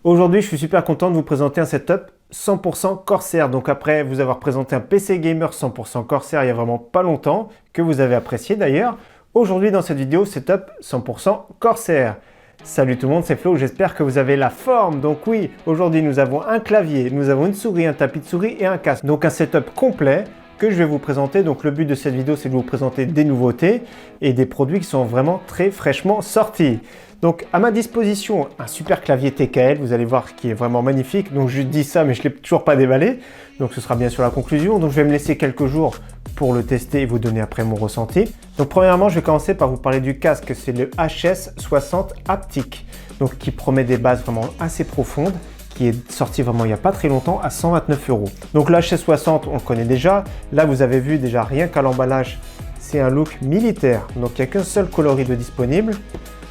Aujourd'hui, je suis super content de vous présenter un setup 100% Corsair. Donc après vous avoir présenté un PC Gamer 100% Corsair il y a vraiment pas longtemps, que vous avez apprécié d'ailleurs, aujourd'hui dans cette vidéo, setup 100% Corsair. Salut tout le monde, c'est Flo, j'espère que vous avez la forme. Donc oui, aujourd'hui nous avons un clavier, nous avons une souris, un tapis de souris et un casque. Donc un setup complet que je vais vous présenter. Donc le but de cette vidéo, c'est de vous présenter des nouveautés et des produits qui sont vraiment très fraîchement sortis. Donc à ma disposition, un super clavier TKL, vous allez voir qui est vraiment magnifique. Donc je dis ça, mais je ne l'ai toujours pas déballé. Donc ce sera bien sûr la conclusion. Donc je vais me laisser quelques jours pour le tester et vous donner après mon ressenti. Donc premièrement, je vais commencer par vous parler du casque. C'est le HS60 Haptic, donc qui promet des bases vraiment assez profondes, qui est sorti vraiment il n'y a pas très longtemps à 129 €. Donc le HS60, on le connaît déjà. Là, vous avez vu déjà rien qu'à l'emballage, c'est un look militaire. Donc il n'y a qu'un seul coloris de disponible.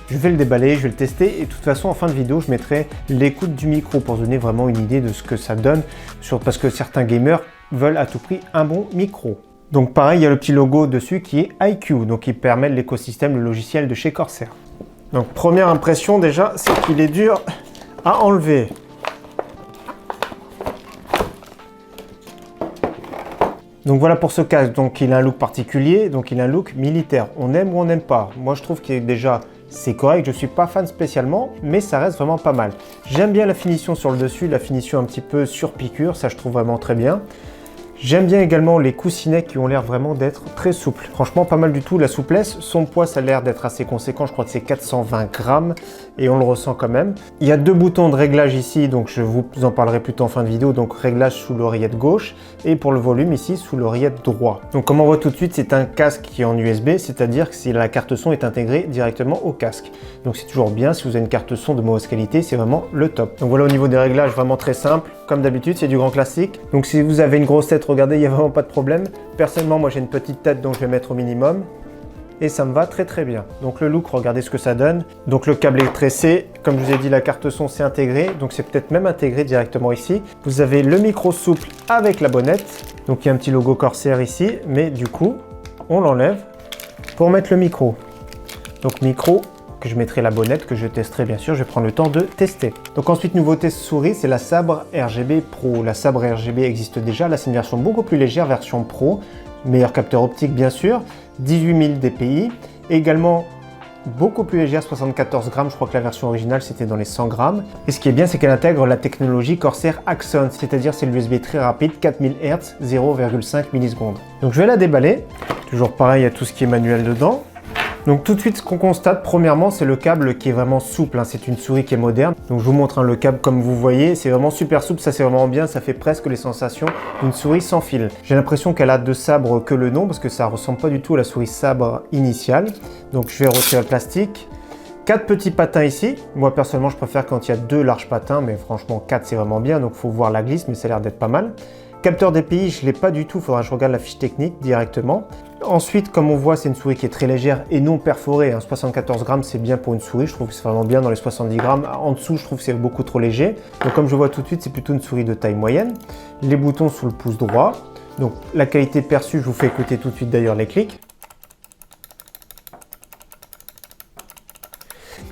Je vais le déballer, je vais le tester et de toute façon en fin de vidéo je mettrai l'écoute du micro pour donner vraiment une idée de ce que ça donne parce que certains gamers veulent à tout prix un bon micro. Donc pareil, il y a le petit logo dessus qui est iCUE, donc qui permet l'écosystème, le logiciel de chez Corsair. Donc première impression déjà, c'est qu'il est dur à enlever. Donc voilà pour ce casque, donc il a un look particulier, donc il a un look militaire. On aime ou on n'aime pas. Moi je trouve qu'il est déjà c'est correct, je ne suis pas fan spécialement, mais ça reste vraiment pas mal. J'aime bien la finition sur le dessus, la finition un petit peu sur piqûre, ça je trouve vraiment très bien. J'aime bien également les coussinets qui ont l'air vraiment d'être très souples. Franchement, pas mal du tout. La souplesse, son poids, ça a l'air d'être assez conséquent. Je crois que c'est 420 grammes et on le ressent quand même. Il y a deux boutons de réglage ici, donc je vous en parlerai plutôt en fin de vidéo. Donc réglage sous l'oreillette gauche et pour le volume ici sous l'oreillette droit. Donc comme on voit tout de suite, c'est un casque qui est en USB, c'est-à-dire que si la carte son est intégrée directement au casque. Donc c'est toujours bien. Si vous avez une carte son de mauvaise qualité, c'est vraiment le top. Donc voilà au niveau des réglages, vraiment très simple. Comme d'habitude, c'est du grand classique. Donc si vous avez une grosse tête, regardez, il n'y a vraiment pas de problème. Personnellement, moi j'ai une petite tête, donc je vais mettre au minimum. Et ça me va très très bien. Donc le look, regardez ce que ça donne. Donc le câble est tressé. Comme je vous ai dit, la carte son c'est intégré. Donc c'est peut-être même intégré directement ici. Vous avez le micro souple avec la bonnette. Donc il y a un petit logo Corsair ici. Mais du coup, on l'enlève pour mettre le micro. Donc micro, que je mettrai la bonnette, que je testerai bien sûr, je vais prendre le temps de tester. Donc ensuite, nouveauté souris, c'est la Sabre RGB Pro. La Sabre RGB existe déjà, là c'est une version beaucoup plus légère, version Pro, meilleur capteur optique bien sûr, 18 000 dpi, et également beaucoup plus légère, 74 grammes, je crois que la version originale c'était dans les 100 grammes. Et ce qui est bien, c'est qu'elle intègre la technologie Corsair Axon, c'est-à-dire c'est l'USB très rapide, 4000 Hz, 0,5 millisecondes. Donc je vais la déballer, toujours pareil, il y a tout ce qui est manuel dedans. Donc tout de suite, ce qu'on constate, premièrement, c'est le câble qui est vraiment souple. Hein. C'est une souris qui est moderne. Donc je vous montre le câble comme vous voyez. C'est vraiment super souple, ça c'est vraiment bien. Ça fait presque les sensations d'une souris sans fil. J'ai l'impression qu'elle a de sabre que le nom parce que ça ressemble pas du tout à la souris sabre initiale. Donc je vais retirer le plastique. 4 petits patins ici. Moi personnellement, je préfère quand il y a 2 larges patins, mais franchement 4 c'est vraiment bien. Donc il faut voir la glisse, mais ça a l'air d'être pas mal. Capteur DPI, je ne l'ai pas du tout, il faudra que je regarde la fiche technique directement. Ensuite, comme on voit, c'est une souris qui est très légère et non perforée. 74 grammes, c'est bien pour une souris, je trouve que c'est vraiment bien dans les 70 grammes. En dessous, je trouve que c'est beaucoup trop léger. Donc comme je vois tout de suite, c'est plutôt une souris de taille moyenne. Les boutons sous le pouce droit. Donc la qualité perçue, je vous fais écouter tout de suite d'ailleurs les clics.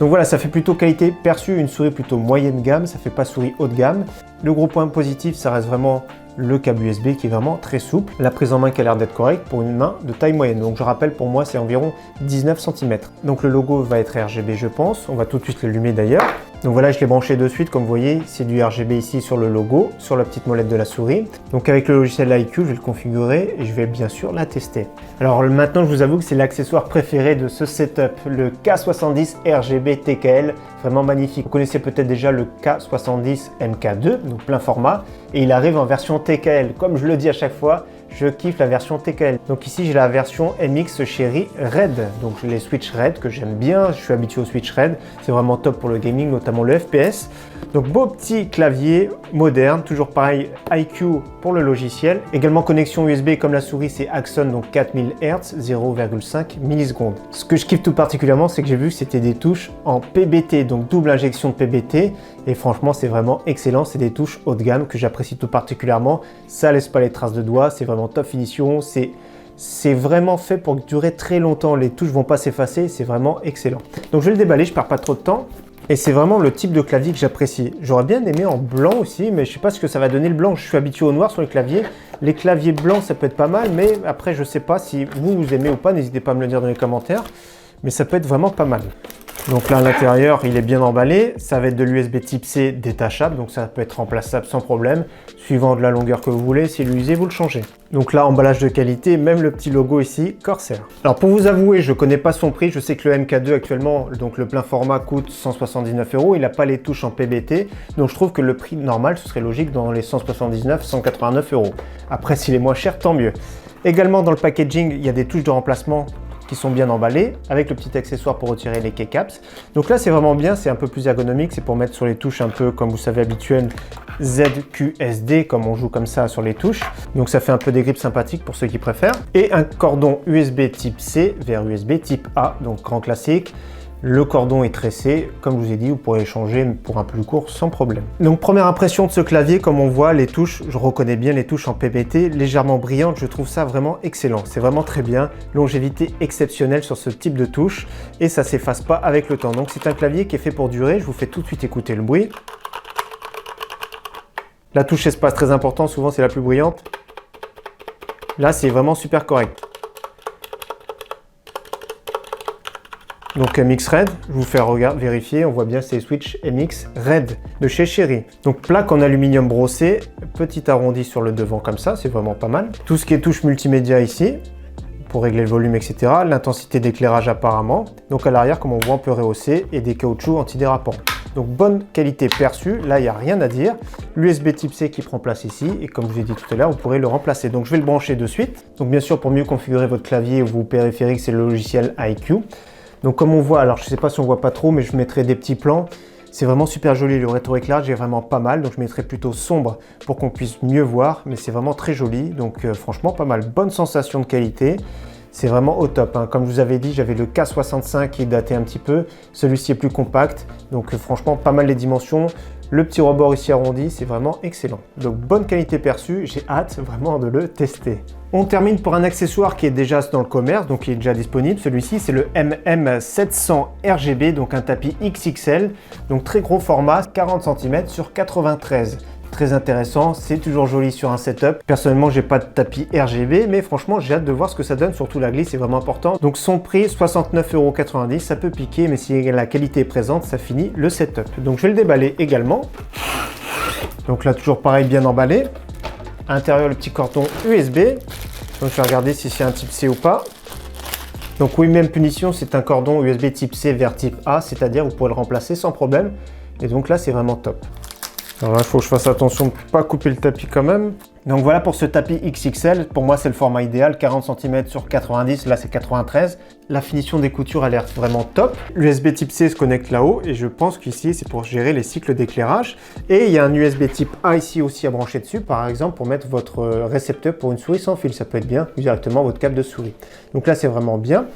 Donc voilà, ça fait plutôt qualité perçue, une souris plutôt moyenne gamme, ça fait pas souris haut de gamme. Le gros point positif, ça reste vraiment le câble USB qui est vraiment très souple. La prise en main qui a l'air d'être correcte pour une main de taille moyenne. Donc je rappelle, pour moi, c'est environ 19 cm. Donc le logo va être RGB, je pense. On va tout de suite l'allumer d'ailleurs. Donc voilà, je l'ai branché de suite. Comme vous voyez, c'est du RGB ici sur le logo, sur la petite molette de la souris. Donc avec le logiciel iCUE, je vais le configurer et je vais bien sûr la tester. Alors maintenant, je vous avoue que c'est l'accessoire préféré de ce setup, le K70 RGB TKL. Vraiment magnifique. Vous connaissez peut-être déjà le K70 MK2, donc plein format. Et il arrive en version TKL. Comme je le dis à chaque fois, je kiffe la version TKL. Donc ici, j'ai la version MX Cherry Red. Donc les Switch Red que j'aime bien. Je suis habitué au Switch Red. C'est vraiment top pour le gaming, notamment le FPS. Donc beau petit clavier moderne. Toujours pareil, iCUE pour le logiciel. Également connexion USB comme la souris, c'est Axon, donc 4000 Hz, 0,5 millisecondes. Ce que je kiffe tout particulièrement, c'est que j'ai vu que c'était des touches en PBT. Donc double injection de PBT. Et franchement, c'est vraiment excellent. C'est des touches haut de gamme que j'apprécie tout particulièrement. Ça laisse pas les traces de doigts. C'est vraiment top finition. C'est vraiment fait pour durer très longtemps. Les touches vont pas s'effacer. C'est vraiment excellent. Donc je vais le déballer. Je perds pas trop de temps. Et c'est vraiment le type de clavier que j'apprécie. J'aurais bien aimé en blanc aussi, mais je sais pas ce que ça va donner le blanc. Je suis habitué au noir sur les claviers. Les claviers blancs, ça peut être pas mal, mais après, je sais pas si vous aimez ou pas. N'hésitez pas à me le dire dans les commentaires. Mais ça peut être vraiment pas mal. Donc là, à l'intérieur, il est bien emballé. Ça va être de l'USB type C détachable, donc ça peut être remplaçable sans problème, suivant de la longueur que vous voulez. Si l'usez, vous le changez. Donc là, emballage de qualité, même le petit logo ici, Corsair. Alors pour vous avouer, je connais pas son prix. Je sais que le MK2 actuellement, donc le plein format, coûte 179 €. Il n'a pas les touches en PBT, donc je trouve que le prix normal, ce serait logique dans les 179, 189 €. Après, s'il est moins cher, tant mieux. Également, dans le packaging, il y a des touches de remplacement qui sont bien emballés, avec le petit accessoire pour retirer les keycaps. Donc là, c'est vraiment bien, c'est un peu plus ergonomique, c'est pour mettre sur les touches un peu, comme vous savez, habituel, ZQSD, comme on joue comme ça sur les touches. Donc ça fait un peu des grips sympathiques pour ceux qui préfèrent. Et un cordon USB type C vers USB type A, donc grand classique. Le cordon est tressé, comme je vous ai dit, vous pourrez changer pour un plus court sans problème. Donc première impression de ce clavier, comme on voit, les touches, je reconnais bien les touches en PBT, légèrement brillantes, je trouve ça vraiment excellent. C'est vraiment très bien, longévité exceptionnelle sur ce type de touche et ça s'efface pas avec le temps. Donc c'est un clavier qui est fait pour durer, je vous fais tout de suite écouter le bruit. La touche espace très important, souvent c'est la plus bruyante. Là c'est vraiment super correct. Donc MX Red, je vous fais vérifier, on voit bien c'est Switch MX Red de chez Cherry. Donc plaque en aluminium brossé, petit arrondi sur le devant comme ça, c'est vraiment pas mal. Tout ce qui est touche multimédia ici, pour régler le volume, etc. L'intensité d'éclairage apparemment. Donc à l'arrière, comme on voit, on peut rehausser et des caoutchoucs antidérapants. Donc bonne qualité perçue, là il n'y a rien à dire. L'USB type C qui prend place ici et comme je vous ai dit tout à l'heure, vous pourrez le remplacer. Donc je vais le brancher de suite. Donc bien sûr, pour mieux configurer votre clavier ou vos périphériques, c'est le logiciel iCUE. Donc comme on voit, alors je ne sais pas si on voit pas trop, mais je mettrai des petits plans. C'est vraiment super joli, le rétroéclairage est vraiment pas mal, donc je mettrai plutôt sombre pour qu'on puisse mieux voir, mais c'est vraiment très joli, donc franchement pas mal. Bonne sensation de qualité, c'est vraiment au top, hein. Comme je vous avais dit, j'avais le K65 qui est daté un petit peu, celui-ci est plus compact, donc franchement pas mal les dimensions. Le petit rebord ici arrondi, c'est vraiment excellent. Donc bonne qualité perçue, j'ai hâte vraiment de le tester. On termine pour un accessoire qui est déjà dans le commerce, donc qui est déjà disponible. Celui-ci, c'est le MM700 RGB, donc un tapis XXL, donc très gros format, 40 cm sur 93. Très intéressant, c'est toujours joli sur un setup. Personnellement, j'ai pas de tapis RGB, mais franchement, j'ai hâte de voir ce que ça donne, surtout la glisse, c'est vraiment important. Donc son prix, 69,90 €, ça peut piquer, mais si la qualité est présente, ça finit le setup. Donc je vais le déballer également. Donc là, toujours pareil, bien emballé. À l'intérieur, le petit cordon USB. Donc je vais regarder si c'est un type C ou pas. Donc oui, même punition, c'est un cordon USB type C vers type A, c'est-à-dire vous pourrez le remplacer sans problème. Et donc là, c'est vraiment top. Alors là, il faut que je fasse attention de ne pas couper le tapis quand même. Donc voilà pour ce tapis XXL. Pour moi, c'est le format idéal, 40 cm sur 90, là c'est 93. La finition des coutures a l'air vraiment top. L'USB type C se connecte là-haut et je pense qu'ici, c'est pour gérer les cycles d'éclairage. Et il y a un USB type A ici aussi à brancher dessus, par exemple, pour mettre votre récepteur pour une souris sans fil. Ça peut être bien, directement votre câble de souris. Donc là, c'est vraiment bien.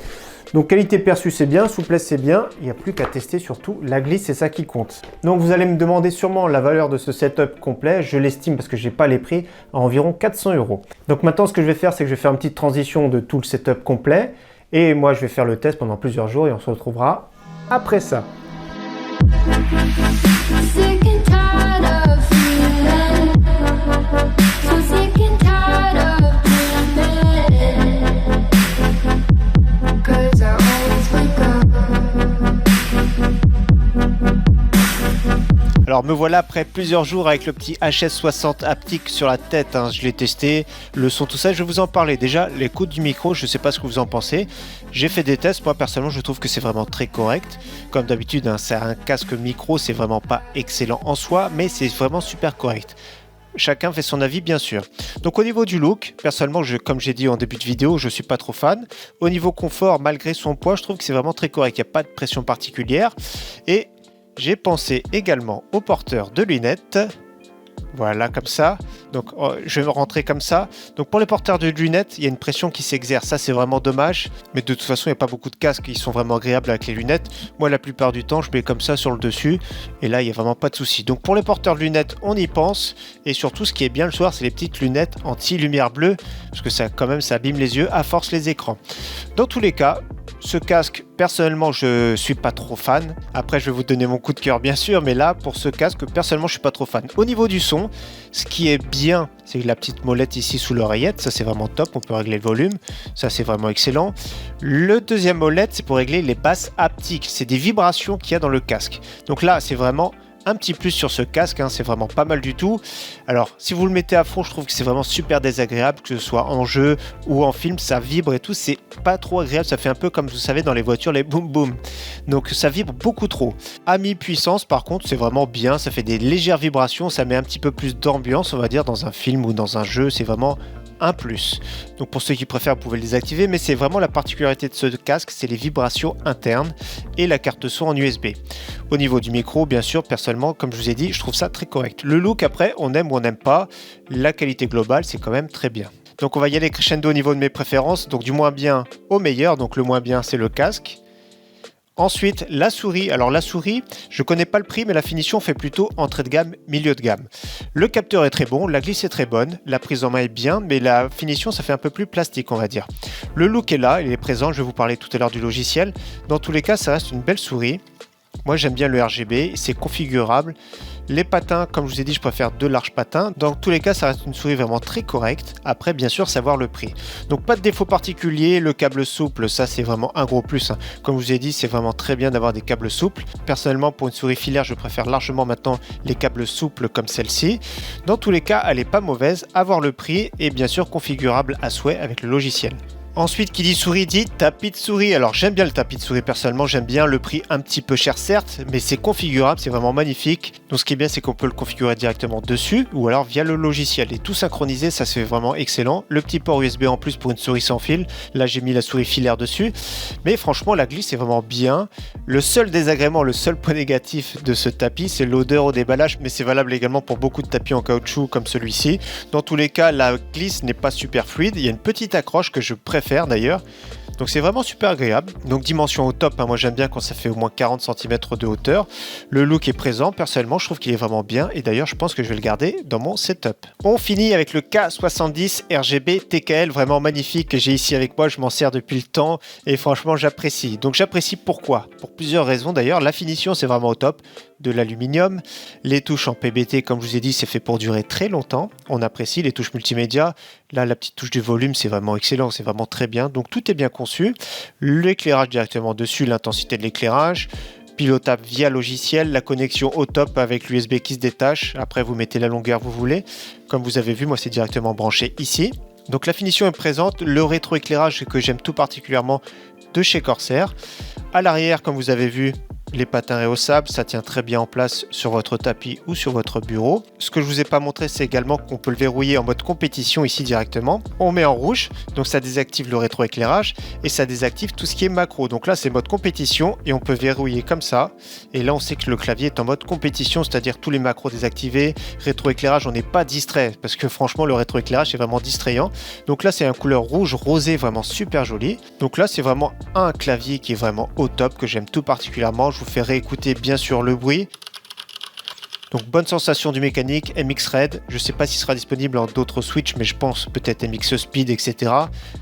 Donc qualité perçue c'est bien, souplesse c'est bien, il n'y a plus qu'à tester surtout la glisse, c'est ça qui compte. Donc vous allez me demander sûrement la valeur de ce setup complet, je l'estime parce que je n'ai pas les prix, à environ 400 €. Donc maintenant ce que je vais faire, c'est que je vais faire une petite transition de tout le setup complet et moi je vais faire le test pendant plusieurs jours et on se retrouvera après ça. Alors me voilà après plusieurs jours avec le petit HS60 haptique sur la tête, hein. Je l'ai testé, le son, tout ça, je vais vous en parler. Déjà, l'écoute du micro, je ne sais pas ce que vous en pensez. J'ai fait des tests, moi personnellement je trouve que c'est vraiment très correct. Comme d'habitude, hein, c'est un casque micro, c'est vraiment pas excellent en soi, mais c'est vraiment super correct. Chacun fait son avis bien sûr. Donc au niveau du look, personnellement, comme j'ai dit en début de vidéo, je suis pas trop fan. Au niveau confort, malgré son poids, je trouve que c'est vraiment très correct, il n'y a pas de pression particulière. Et j'ai pensé également au porteur de lunettes. Voilà, comme ça. Donc, je vais rentrer comme ça. Donc, pour les porteurs de lunettes, il y a une pression qui s'exerce. Ça, c'est vraiment dommage. Mais de toute façon, il n'y a pas beaucoup de casques qui sont vraiment agréables avec les lunettes. Moi, la plupart du temps, je mets comme ça sur le dessus. Et là, il n'y a vraiment pas de souci. Donc, pour les porteurs de lunettes, on y pense. Et surtout, ce qui est bien le soir, c'est les petites lunettes anti-lumière bleue. Parce que ça, quand même, ça abîme les yeux, à force les écrans. Dans tous les cas, Ce casque, personnellement, je suis pas trop fan. Après, je vais vous donner mon coup de cœur, bien sûr, mais là, pour ce casque, personnellement, je suis pas trop fan. Au niveau du son, ce qui est bien, c'est la petite molette ici sous l'oreillette. Ça, c'est vraiment top. On peut régler le volume. Ça, c'est vraiment excellent. Le deuxième molette, c'est pour régler les basses haptiques. C'est des vibrations qu'il y a dans le casque. Donc là, c'est vraiment un petit plus sur ce casque, hein, c'est vraiment pas mal du tout. Alors, si vous le mettez à fond, je trouve que c'est vraiment super désagréable, que ce soit en jeu ou en film, ça vibre et tout, c'est pas trop agréable, ça fait un peu comme vous savez dans les voitures, les boum boum. Donc ça vibre beaucoup trop. À mi-puissance, par contre, c'est vraiment bien, ça fait des légères vibrations, ça met un petit peu plus d'ambiance, on va dire, dans un film ou dans un jeu, c'est vraiment un plus. Donc pour ceux qui préfèrent, vous pouvez le désactiver, mais c'est vraiment la particularité de ce casque, c'est les vibrations internes et la carte son en USB. Au niveau du micro, bien sûr, personnellement, comme je vous ai dit, je trouve ça très correct. Le look, après, on aime ou on n'aime pas. La qualité globale, c'est quand même très bien. Donc on va y aller crescendo au niveau de mes préférences, donc du moins bien au meilleur. Donc le moins bien, c'est le casque. Ensuite, la souris. Alors la souris, je connais pas le prix, mais la finition fait plutôt entrée de gamme, milieu de gamme. Le capteur est très bon, la glisse est très bonne, la prise en main est bien, mais la finition, ça fait un peu plus plastique, on va dire. Le look est là, il est présent, je vais vous parler tout à l'heure du logiciel. Dans tous les cas, ça reste une belle souris. Moi, j'aime bien le RGB, c'est configurable. Les patins, comme je vous ai dit, je préfère deux larges patins. Dans tous les cas, ça reste une souris vraiment très correcte. Après, bien sûr, savoir le prix. Donc, pas de défaut particulier. Le câble souple, ça, c'est vraiment un gros plus, hein. Comme je vous ai dit, c'est vraiment très bien d'avoir des câbles souples. Personnellement, pour une souris filaire, je préfère largement maintenant les câbles souples comme celle-ci. Dans tous les cas, elle n'est pas mauvaise. Avoir le prix et bien sûr configurable à souhait avec le logiciel. Ensuite, qui dit souris dit tapis de souris. Alors j'aime bien le tapis de souris personnellement, j'aime bien le prix un petit peu cher certes, mais c'est configurable, c'est vraiment magnifique. Donc ce qui est bien, c'est qu'on peut le configurer directement dessus ou alors via le logiciel. Et tout synchronisé, ça c'est vraiment excellent. Le petit port USB en plus pour une souris sans fil. Là j'ai mis la souris filaire dessus. Mais franchement, la glisse est vraiment bien. Le seul désagrément, le seul point négatif de ce tapis, c'est l'odeur au déballage, mais c'est valable également pour beaucoup de tapis en caoutchouc comme celui-ci. Dans tous les cas, la glisse n'est pas super fluide. Il y a une petite accroche que je préfère d'ailleurs, donc c'est vraiment super agréable. Donc dimension au top, hein. Moi j'aime bien quand ça fait au moins 40 cm de hauteur. Le look est présent, personnellement je trouve qu'il est vraiment bien et d'ailleurs je pense que je vais le garder dans mon setup. On finit avec le K70 RGB TKL, vraiment magnifique, que j'ai ici avec moi, je m'en sers depuis le temps et franchement j'apprécie. Donc j'apprécie pourquoi? Pour plusieurs raisons d'ailleurs. La finition c'est vraiment au top, de l'aluminium, les touches en PBT comme je vous ai dit c'est fait pour durer très longtemps, on apprécie les touches multimédia, là la petite touche du volume c'est vraiment excellent, c'est vraiment très bien, donc tout est bien conçu, l'éclairage directement dessus, l'intensité de l'éclairage, pilotable via logiciel, la connexion au top avec l'USB qui se détache, après vous mettez la longueur que vous voulez, comme vous avez vu moi c'est directement branché ici. Donc la finition est présente, le rétroéclairage que j'aime tout particulièrement de chez Corsair, à l'arrière comme vous avez vu, les patins réhaussables, ça tient très bien en place sur votre tapis ou sur votre bureau. Ce que je vous ai pas montré, c'est également qu'on peut le verrouiller en mode compétition ici directement. On met en rouge, donc ça désactive le rétroéclairage et ça désactive tout ce qui est macro. Donc là, c'est mode compétition et on peut verrouiller comme ça. Et là, on sait que le clavier est en mode compétition, c'est-à-dire tous les macros désactivés. Rétroéclairage, on n'est pas distrait parce que franchement, le rétroéclairage est vraiment distrayant. Donc là, c'est un couleur rouge rosé vraiment super joli. Donc là, c'est vraiment un clavier qui est vraiment au top, que j'aime tout particulièrement. Je vous fais réécouter bien sûr le bruit. Donc bonne sensation du mécanique, MX Red, je ne sais pas s'il sera disponible en d'autres Switch, mais je pense peut-être MX Speed, etc.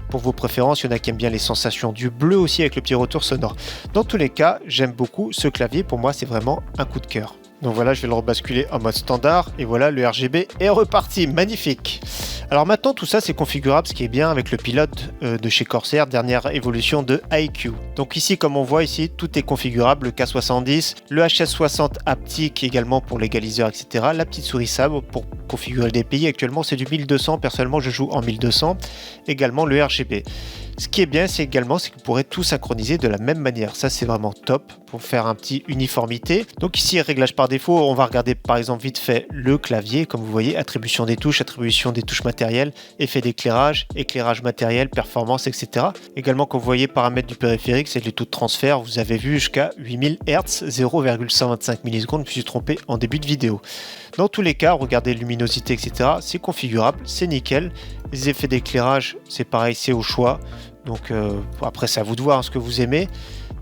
Pour vos préférences, il y en a qui aiment bien les sensations du bleu aussi avec le petit retour sonore. Dans tous les cas, j'aime beaucoup ce clavier, pour moi c'est vraiment un coup de cœur. Donc voilà, je vais le rebasculer en mode standard et voilà, le RGB est reparti, magnifique. Alors maintenant tout ça c'est configurable, ce qui est bien avec le pilote de chez Corsair, dernière évolution de iCUE. Donc ici comme on voit ici, tout est configurable, le K70, le HS60 haptique également pour l'égaliseur, etc. La petite souris sabre pour configurer des pays, actuellement c'est du 1200, personnellement je joue en 1200, également le RGB. Ce qui est bien, c'est également que vous pourrez tout synchroniser de la même manière. Ça, c'est vraiment top pour faire un petit uniformité. Donc ici, réglage par défaut, on va regarder par exemple vite fait le clavier. Comme vous voyez, attribution des touches matérielles, effet d'éclairage, éclairage matériel, performance, etc. Également, comme vous voyez, paramètres du périphérique, c'est les taux de transfert. Vous avez vu jusqu'à 8000 Hz, 0,125 millisecondes. Je me suis trompé en début de vidéo. Dans tous les cas, regardez luminosité, etc. C'est configurable, c'est nickel. Les effets d'éclairage, c'est pareil, c'est au choix. Donc après, c'est à vous de voir ce que vous aimez.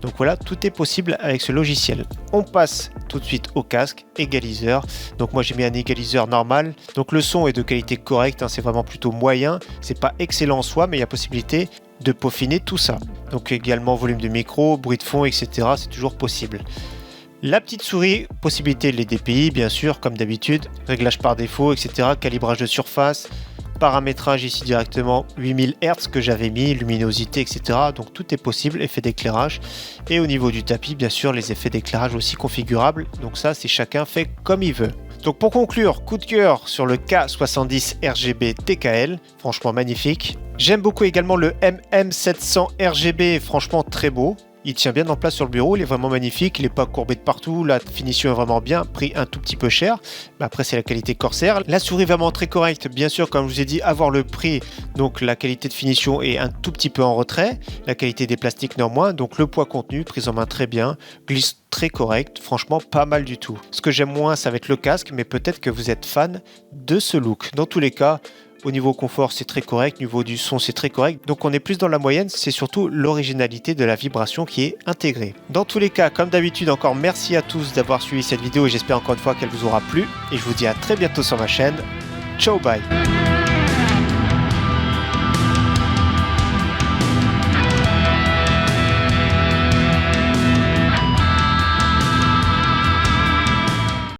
Donc voilà, tout est possible avec ce logiciel. On passe tout de suite au casque, égaliseur. Donc moi j'ai mis un égaliseur normal. Donc le son est de qualité correcte, hein, c'est vraiment plutôt moyen. C'est pas excellent en soi, mais il y a possibilité de peaufiner tout ça. Donc également volume de micro, bruit de fond, etc. C'est toujours possible. La petite souris, possibilité de les DPI bien sûr comme d'habitude, réglage par défaut, etc. Calibrage de surface, paramétrage ici directement 8000 Hz que j'avais mis, luminosité, etc. Donc tout est possible, effet d'éclairage. Et au niveau du tapis, bien sûr, les effets d'éclairage aussi configurables. Donc ça, c'est chacun fait comme il veut. Donc pour conclure, coup de cœur sur le K70 RGB TKL, franchement magnifique. J'aime beaucoup également le MM700 RGB, franchement très beau. Il tient bien en place sur le bureau, il est vraiment magnifique, il n'est pas courbé de partout, la finition est vraiment bien, prix un tout petit peu cher, mais après c'est la qualité Corsair. La souris vraiment très correcte, bien sûr comme je vous ai dit, avoir le prix, donc la qualité de finition est un tout petit peu en retrait, la qualité des plastiques néanmoins, donc le poids contenu, prise en main très bien, glisse très correct, franchement pas mal du tout. Ce que j'aime moins ça va être le casque, mais peut-être que vous êtes fan de ce look. Dans tous les cas, au niveau confort, c'est très correct. Au niveau du son, c'est très correct. Donc, on est plus dans la moyenne. C'est surtout l'originalité de la vibration qui est intégrée. Dans tous les cas, comme d'habitude, encore merci à tous d'avoir suivi cette vidéo et j'espère encore une fois qu'elle vous aura plu. Et je vous dis à très bientôt sur ma chaîne. Ciao, bye!